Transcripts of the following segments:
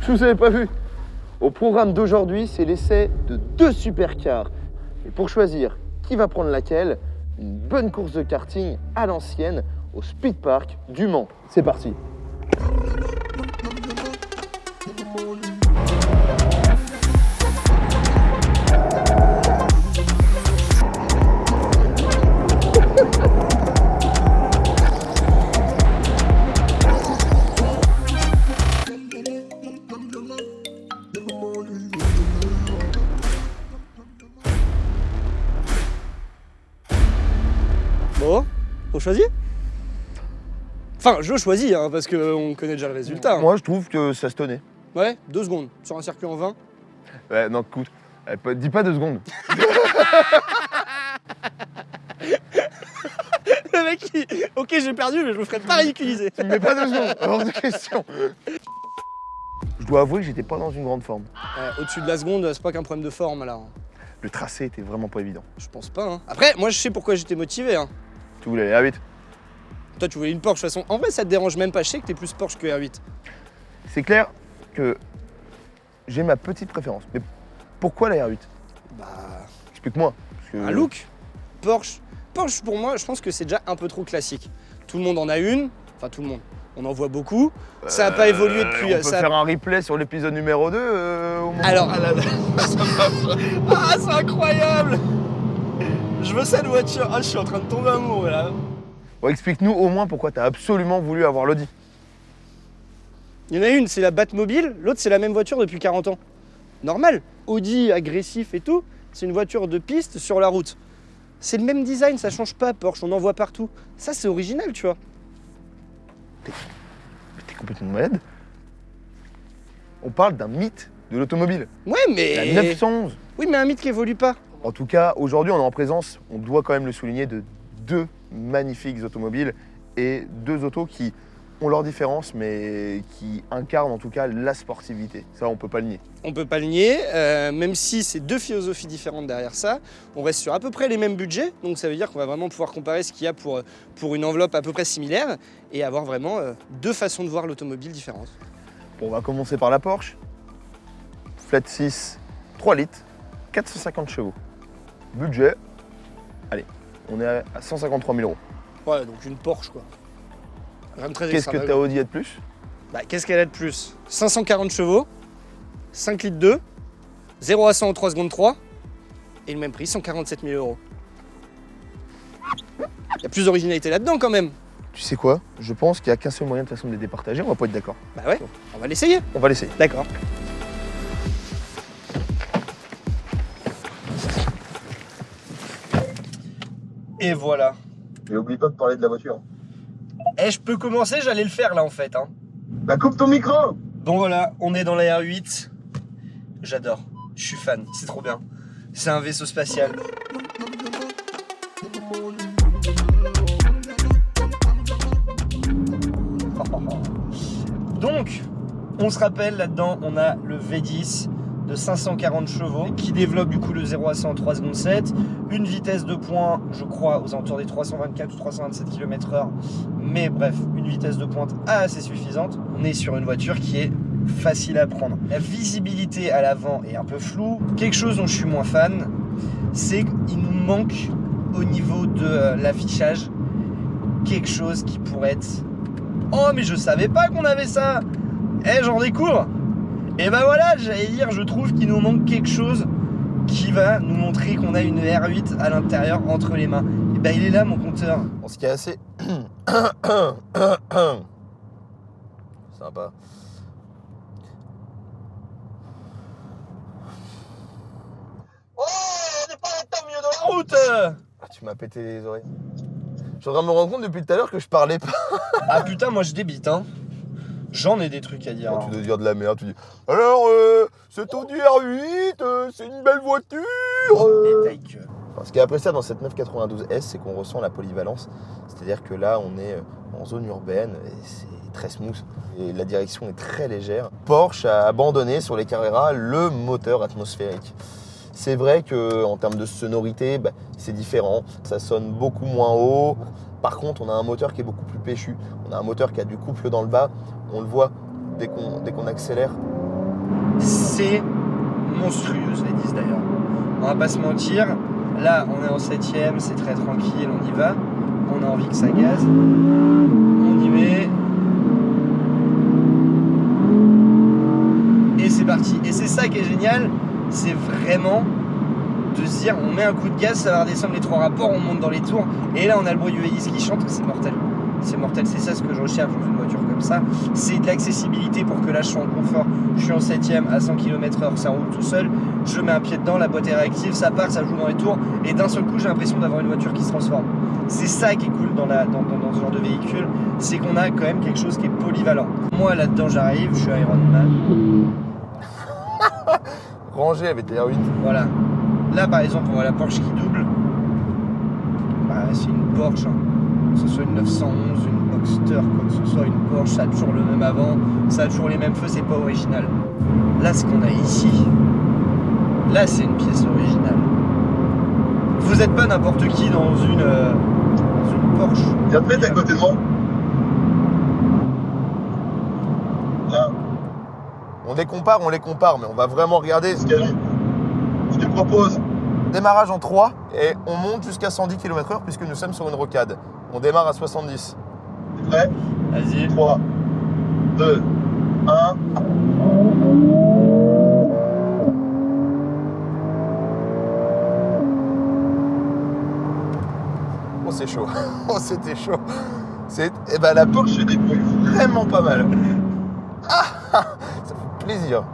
Je vous avais pas vu. Au programme d'aujourd'hui, c'est l'essai de 2 supercars. Et pour choisir qui va prendre laquelle, une bonne course de karting à l'ancienne au Speed Park du Mans. C'est parti. Bon, on choisit? Enfin, je choisis, hein, parce qu'on connaît déjà le résultat. Hein. Moi, je trouve que ça se tenait. Ouais, 2 secondes. Sur un circuit en 20. Ouais, non, écoute, dis pas 2 secondes. Le mec, ok, j'ai perdu, mais je me ferai pas ridiculiser. Tu me mets pas 2 secondes, hors de question. Je dois avouer que j'étais pas dans une grande forme. Au-dessus de la seconde, c'est pas qu'un problème de forme, là. Le tracé était vraiment pas évident. Je pense pas, hein. Après, moi, je sais pourquoi j'étais motivé, hein. Tu voulais aller à 8. Toi, tu voulais une Porsche, de toute façon. En vrai, ça te dérange même pas. Je sais que t'es plus Porsche que R8. C'est clair que j'ai ma petite préférence. Mais pourquoi la R8? Bah... Explique-moi. Parce que... Un look Porsche. Porsche, pour moi, je pense que c'est déjà un peu trop classique. Tout le monde en a une. Enfin, tout le monde. On en voit beaucoup. Ça n'a pas évolué depuis... On peut faire un replay sur l'épisode numéro 2 au moment... Alors... Ah, c'est incroyable. Je veux cette voiture. Ah, je suis en train de tomber amoureux, là. Bon, explique-nous au moins pourquoi t'as absolument voulu avoir l'Audi. Il y en a une, c'est la Batmobile. L'autre, c'est la même voiture depuis 40 ans. Normal. Audi, agressif et tout. C'est une voiture de piste sur la route. C'est le même design, ça change pas, Porsche. On en voit partout. Ça, c'est original, tu vois. T'es complètement malade. On parle d'un mythe de l'automobile. Ouais, mais... La 911. Oui, mais un mythe qui évolue pas. En tout cas, aujourd'hui, on est en présence, on doit quand même le souligner, de 2 magnifiques automobiles et 2 autos qui ont leurs différences, mais qui incarnent en tout cas la sportivité. Ça, on peut pas le nier. On peut pas le nier, même si c'est 2 philosophies différentes derrière ça. On reste sur à peu près les mêmes budgets, donc ça veut dire qu'on va vraiment pouvoir comparer ce qu'il y a pour une enveloppe à peu près similaire et avoir vraiment 2 façons de voir l'automobile différentes. Bon, on va commencer par la Porsche. Flat 6, 3 litres, 450 chevaux. Budget, allez, on est à 153 000 €. Ouais, donc une Porsche, quoi. Rien de très Qu'est-ce que extravagant. t'as Audi de plus? Bah, qu'est-ce qu'elle a de plus? 540 chevaux, 5 litres 2, 0 à 100 en 3 secondes 3, et le même prix, 147 000 €. Il y a plus d'originalité là-dedans quand même. Tu sais quoi? Je pense qu'il n'y a qu'un seul moyen de façon de les départager, on va pas être d'accord. Bah ouais, on va l'essayer. On va l'essayer. D'accord. Et voilà. Et oublie pas de parler de la voiture. Eh, je peux commencer, j'allais le faire là en fait. Hein. Bah coupe ton micro! Bon voilà, on est dans la R8. J'adore, je suis fan, c'est trop bien. C'est un vaisseau spatial. Donc, on se rappelle là-dedans, on a le V10 de 540 chevaux qui développe du coup le 0 à 100 en 3 secondes 7, une vitesse de pointe, je crois, aux alentours des 324 ou 327 km/h, mais bref, une vitesse de pointe assez suffisante. On est sur une voiture qui est facile à prendre. La visibilité à l'avant est un peu floue. Quelque chose dont je suis moins fan, c'est qu'il nous manque au niveau de l'affichage quelque chose qui pourrait être... Oh mais je savais pas qu'on avait ça. Eh, j'en découvre. Et ben voilà, j'allais dire, je trouve qu'il nous manque quelque chose qui va nous montrer qu'on a une R8 à l'intérieur entre les mains. Et ben il est là mon compteur. Bon, ce qui est assez... Sympa. Oh, on n'est pas tant mieux de la route. Ah, tu m'as pété les oreilles. Je suis en train de me rendre compte depuis tout à l'heure que je parlais pas. Ah putain, moi je débite, hein. J'en ai des trucs à dire. Quand tu dois dire de la merde, tu dis alors, cet Audi R8, c'est une belle voiture. Et ta gueule. Ce qui est apprécié dans cette 992S, c'est qu'on ressent la polyvalence. C'est-à-dire que là, on est en zone urbaine et c'est très smooth. Et la direction est très légère. Porsche a abandonné sur les Carrera le moteur atmosphérique. C'est vrai qu'en termes de sonorité, c'est différent. Ça sonne beaucoup moins haut. Par contre, on a un moteur qui est beaucoup plus péchu. On a un moteur qui a du couple dans le bas. On le voit dès qu'on accélère. c'est monstrueux, je l'ai dit d'ailleurs. On va pas se mentir, là on est en 7ème, c'est très tranquille, on y va. On a envie que ça gaze. On y met. Et c'est parti. Et c'est ça qui est génial, c'est vraiment de se dire on met un coup de gaz, ça va redescendre les 3 rapports, on monte dans les tours. Et là on a le bruit du V10 qui chante, c'est mortel. C'est mortel, c'est ça ce que je recherche dans une voiture comme ça. C'est de l'accessibilité pour que là je sois en confort. Je suis en 7ème à 100 km/h, ça roule tout seul. Je mets un pied dedans, la boîte est réactive, ça part, ça joue dans les tours. Et d'un seul coup, j'ai l'impression d'avoir une voiture qui se transforme. C'est ça qui est cool dans ce genre de véhicule, c'est qu'on a quand même quelque chose qui est polyvalent. Moi là-dedans, j'arrive, je suis Iron Man. Rangé avec des R8. Voilà. Là par exemple, on voit la Porsche qui double. Bah, c'est une Porsche. Hein. Que ce soit une 911, une Boxster, quoi que ce soit, une Porsche, ça a toujours le même avant, ça a toujours les mêmes feux, c'est pas original. Là, ce qu'on a ici, là, c'est une pièce originale. Vous n'êtes pas n'importe qui dans une Porsche. Viens te mettre à côté de moi. Là, On les compare, mais on va vraiment regarder. je te propose. Démarrage en 3 et on monte jusqu'à 110 km/h puisque nous sommes sur une rocade. On démarre à 70. T'es prêt? Vas-y. 3, 2, 1. Oh, c'est chaud. Oh, c'était chaud. Et ben la Porsche Je débrouille. vraiment pas mal. Ah, ça fait plaisir.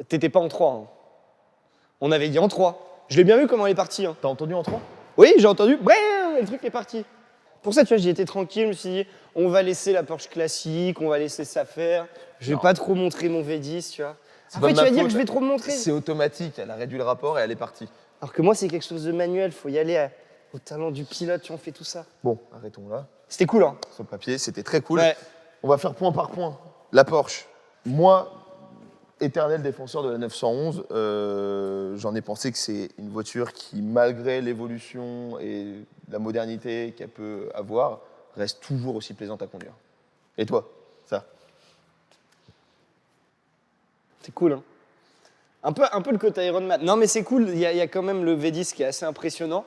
T'étais pas en 3. Hein. On avait dit en 3. Je l'ai bien vu comment elle est partie. Hein. T'as entendu en 3? Oui, j'ai entendu. Et le truc est parti. Pour ça, tu vois, j'y étais tranquille. Je me suis dit, on va laisser la Porsche classique, on va laisser ça faire. Je vais pas trop montrer mon V10, tu vois. Après, tu vas dire que je vais trop me montrer. C'est automatique, elle a réduit le rapport et elle est partie. Alors que moi, c'est quelque chose de manuel. Faut y aller au talent du pilote. Tu en fais tout ça. Bon, arrêtons là. C'était cool, hein. Sur le papier, c'était très cool. Ouais. On va faire point par point. La Porsche. Moi, éternel défenseur de la 911, j'en ai pensé que c'est une voiture qui, malgré l'évolution et la modernité qu'elle peut avoir, reste toujours aussi plaisante à conduire. Et toi, ça? C'est cool, hein. Un peu le côté Iron Man. Non, mais c'est cool. Il y a quand même le V10 qui est assez impressionnant.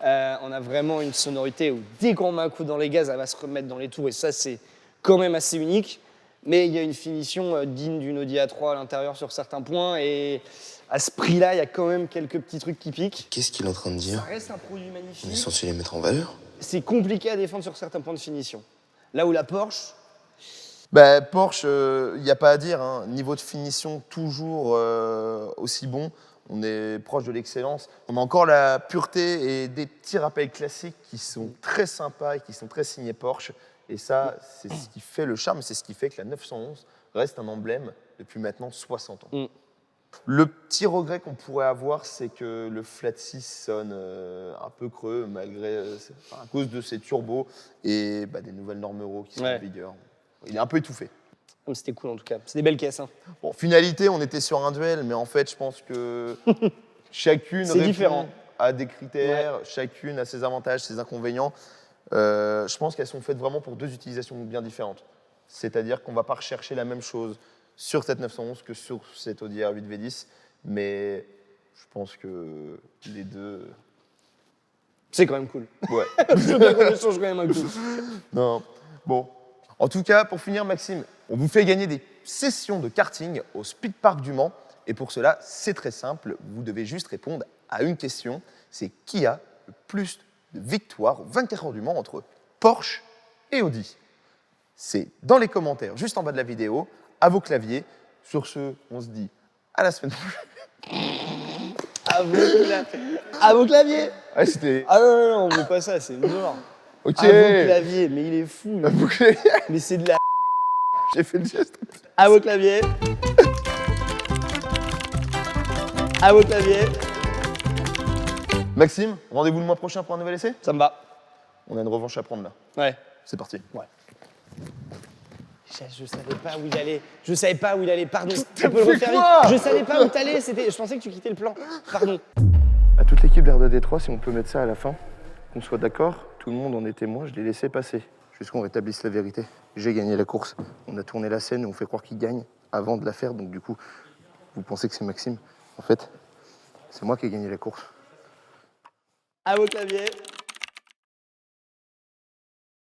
On a vraiment une sonorité où dès qu'on met un coup dans les gaz, elle va se remettre dans les tours. Et ça, c'est quand même assez unique. Mais il y a une finition digne d'une Audi A3 à l'intérieur sur certains points. Et à ce prix-là, il y a quand même quelques petits trucs qui piquent. Qu'est-ce qu'il est en train de Ça dire? reste un produit magnifique. On est censé les mettre en valeur? C'est compliqué à défendre sur certains points de finition. Là où la Porsche, Bah, Porsche, il n'y a pas à dire. Hein. Niveau de finition, toujours aussi bon. On est proche de l'excellence. On a encore la pureté et des petits rappels classiques qui sont très sympas et qui sont très signés Porsche. Et ça, c'est ce qui fait le charme, c'est ce qui fait que la 911 reste un emblème depuis maintenant 60 ans. Le petit regret qu'on pourrait avoir, c'est que le flat 6 sonne un peu creux, malgré, à cause de ses turbos et des nouvelles normes Euro qui sont en vigueur. Il est un peu étouffé. c'était cool en tout cas. C'est des belles caisses. Hein. Bon, finalité, on était sur un duel, mais en fait, je pense que chacune C'est répond différent. à des critères, chacune a ses avantages, ses inconvénients. Je pense qu'elles sont faites vraiment pour deux utilisations bien différentes. C'est-à-dire qu'on ne va pas rechercher la même chose sur cette 911 que sur cette Audi R8 V10, mais je pense que les deux... C'est quand même cool. Ouais. Je veux bien qu'on échange quand même un coup. Non. Bon. En tout cas, pour finir, Maxime, on vous fait gagner des sessions de karting au Speed Park du Mans. Et pour cela, c'est très simple. Vous devez juste répondre à une question. C'est qui a le plus de victoires aux 24 heures du Mans entre Porsche et Audi? C'est dans les commentaires, juste en bas de la vidéo, à vos claviers. Sur ce, on se dit à la semaine prochaine. À vos claviers. Ouais, c'était... Ah non, on veut pas ça, c'est mort. Ok. À vos claviers, mais il est fou. lui. À vos claviers. Mais c'est de la... J'ai fait le geste. À vos claviers. À vos claviers. Maxime, rendez-vous le mois prochain pour un nouvel essai? Ça me va. On a une revanche à prendre là. Ouais. C'est parti. Ouais. Je savais pas où il allait. Je savais pas où il allait. Pardon. Tu peux le refaire vite. Je savais pas où t'allais. Je pensais que tu quittais le plan. Pardon. À toute l'équipe d'R2D3, si on peut mettre ça à la fin. qu'on soit d'accord, tout le monde en est témoin, je l'ai laissé passer. Jusqu'on rétablisse la vérité. J'ai gagné la course. On a tourné la scène et on fait croire qu'il gagne avant de la faire. Donc du coup, vous pensez que c'est Maxime. En fait, c'est moi qui ai gagné la course. À vos claviers.